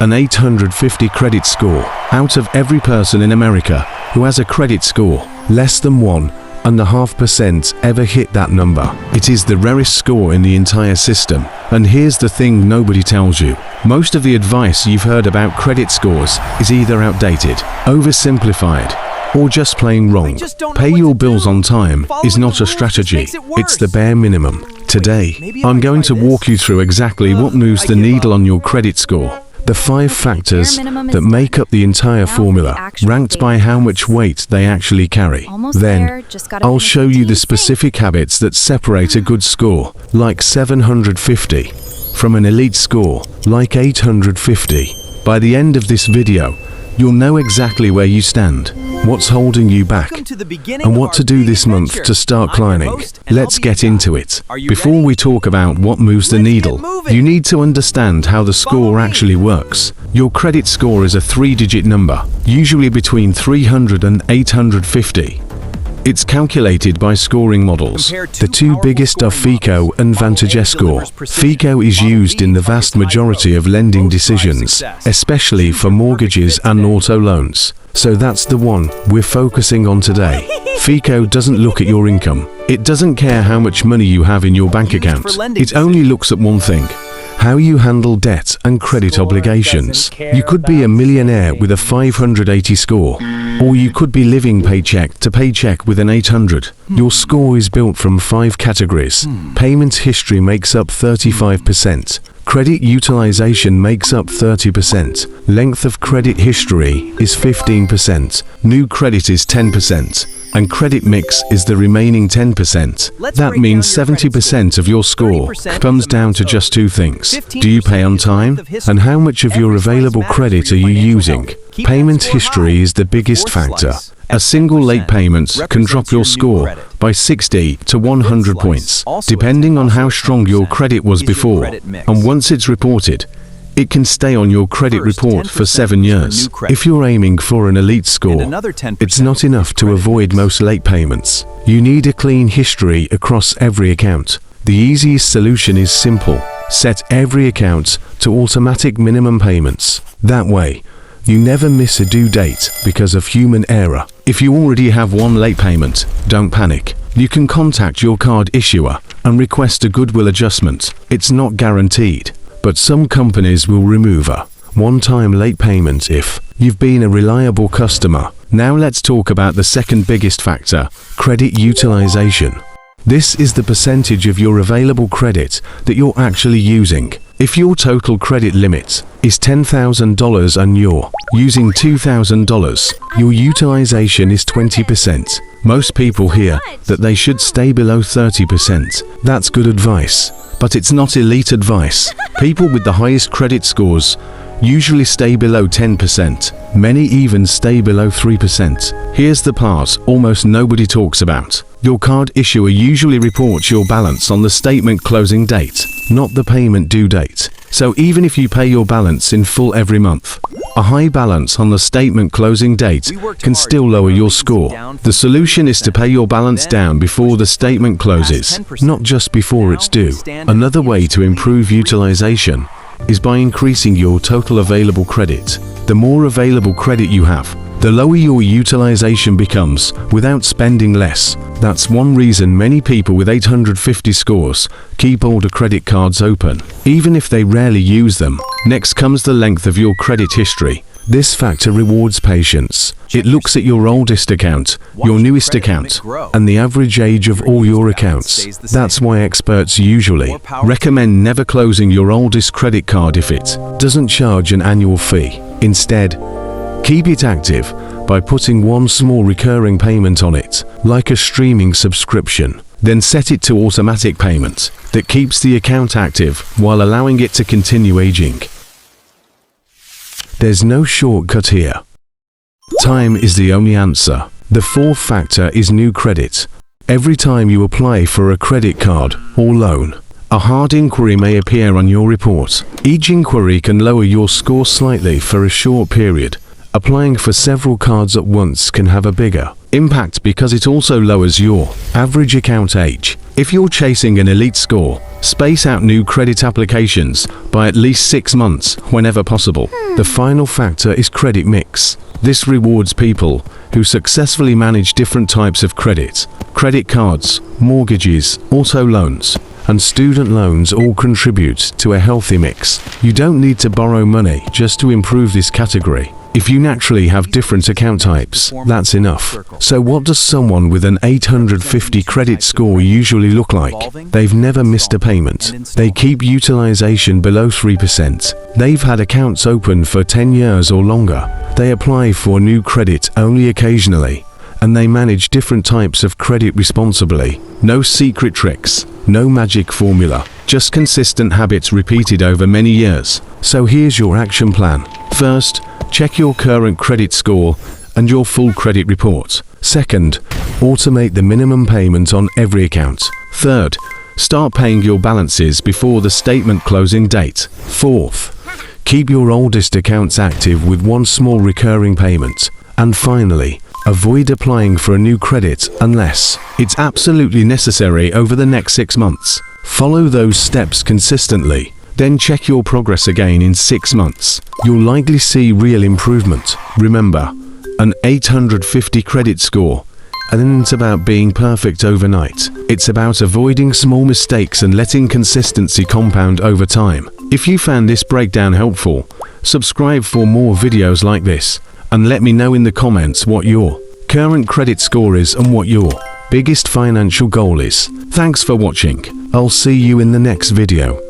an 850 credit score. Out of every person in America who has a credit score, less than 1.5% ever hit that number. It is the rarest score in the entire system. And here's the thing nobody tells you. Most of the advice you've heard about credit scores is either outdated, oversimplified, or just plain wrong. Pay your bills on time is not a strategy, it's the bare minimum. Today, I'm going to walk you through exactly what moves the needle on your credit score. The 5 factors that make up the entire formula, ranked by how much weight they actually carry. Then, I'll show you the specific habits that separate a good score, like 750, from an elite score, like 850. By the end of this video, you'll know exactly where you stand, what's holding you back, and what to do this month to start climbing. Let's get into it. Before we talk about what moves the needle, you need to understand how the score actually works. Your credit score is a 3-digit number, usually between 300 and 850. It's calculated by scoring models. The 2 biggest are FICO and VantageScore. FICO is used in the vast majority of lending decisions, especially for mortgages and auto loans. So that's the one we're focusing on today. FICO doesn't look at your income. It doesn't care how much money you have in your bank account. It only looks at one thing: how you handle debt and credit obligations. You could be a millionaire with a 580 score, or you could be living paycheck to paycheck with an 800. Your score is built from 5 categories. Payment history makes up 35%. Credit utilization makes up 30%. Length of credit history is 15%. New credit is 10%. And credit mix is the remaining 10%. That means 70% of your score comes down to just 2 things. Do you pay on time? And how much of your available credit are you using? Payment history is the biggest factor. A single late payment can drop your score by 60 to 100 points, depending on how strong your credit was before. And once it's reported, it can stay on your credit report for 7 years. If you're aiming for an elite score, it's not enough to avoid most late payments. You need a clean history across every account. The easiest solution is simple. Set every account to automatic minimum payments. That way, you never miss a due date because of human error. If you already have one late payment, don't panic. You can contact your card issuer and request a goodwill adjustment. It's not guaranteed, but some companies will remove a one-time late payment if you've been a reliable customer. Now let's talk about the second biggest factor, credit utilization. This is the percentage of your available credit that you're actually using. If your total credit limit is $10,000 and you're using $2,000, your utilization is 20%. Most people hear that they should stay below 30%. That's good advice, but it's not elite advice. People with the highest credit scores usually stay below 10%. Many even stay below 3%. Here's the part almost nobody talks about. Your card issuer usually reports your balance on the statement closing date, not the payment due date. So even if you pay your balance in full every month, a high balance on the statement closing date can still lower your score. The solution is to pay your balance down before the statement closes, not just before it's due. Another way to improve utilization is by increasing your total available credit. The more available credit you have, the lower your utilization becomes without spending less. That's one reason many people with 850 scores keep older credit cards open, even if they rarely use them. Next comes the length of your credit history. This factor rewards patience. It looks at your oldest account, your newest account, and the average age of all your accounts. That's why experts usually recommend never closing your oldest credit card if it doesn't charge an annual fee. Instead, keep it active by putting one small recurring payment on it, like a streaming subscription. Then set it to automatic payment that keeps the account active while allowing it to continue aging. There's no shortcut here. Time is the only answer. The fourth factor is new credit. Every time you apply for a credit card or loan, a hard inquiry may appear on your report. Each inquiry can lower your score slightly for a short period. Applying for several cards at once can have a bigger impact because it also lowers your average account age. If you're chasing an elite score, space out new credit applications by at least 6 months whenever possible. The final factor is credit mix. This rewards people who successfully manage different types of credit. Credit cards, mortgages, auto loans, and student loans all contribute to a healthy mix. You don't need to borrow money just to improve this category. If you naturally have different account types, that's enough. So what does someone with an 850 credit score usually look like? They've never missed a payment. They keep utilization below 3%. They've had accounts open for 10 years or longer. They apply for new credit only occasionally. And they manage different types of credit responsibly. No secret tricks, no magic formula, just consistent habits repeated over many years. So here's your action plan. First, check your current credit score and your full credit report. Second, automate the minimum payment on every account. Third, start paying your balances before the statement closing date. Fourth, keep your oldest accounts active with one small recurring payment. And finally, avoid applying for a new credit unless it's absolutely necessary over the next 6 months. Follow those steps consistently. Then check your progress again in 6 months. You'll likely see real improvement. Remember, an 850 credit score isn't about being perfect overnight. It's about avoiding small mistakes and letting consistency compound over time. If you found this breakdown helpful, subscribe for more videos like this, and let me know in the comments what your current credit score is and what your biggest financial goal is. Thanks for watching. I'll see you in the next video.